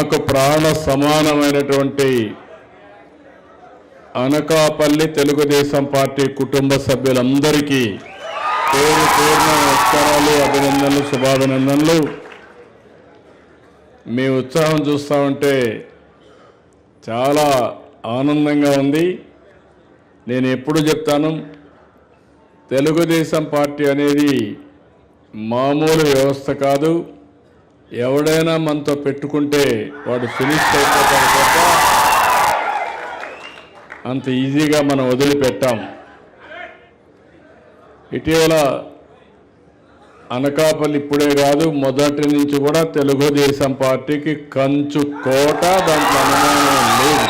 నాకు ప్రాణ సమానమైనటువంటి అనకాపల్లి తెలుగుదేశం పార్టీ కుటుంబ సభ్యులందరికీ పేరు పేరున నమస్కారాలు, అభినందనలు, శుభాభినందనలు. మీ ఉత్సాహం చూస్తూ ఉంటే చాలా ఆనందంగా ఉంది. నేను ఎప్పుడు చెప్తాను, తెలుగుదేశం పార్టీ అనేది మామూలు వ్యవస్థ కాదు. ఎవడైనా మనతో పెట్టుకుంటే వాడు ఫినిష్ అయిపోతాడు తప్ప అంత ఈజీగా మనం వదిలిపెట్టాం. ఇటీవల అనకాపల్లి ఇప్పుడే కాదు, మొదటి నుంచి కూడా తెలుగుదేశం పార్టీకి కంచు కోట, దాంట్లో అనుమానం లేదు.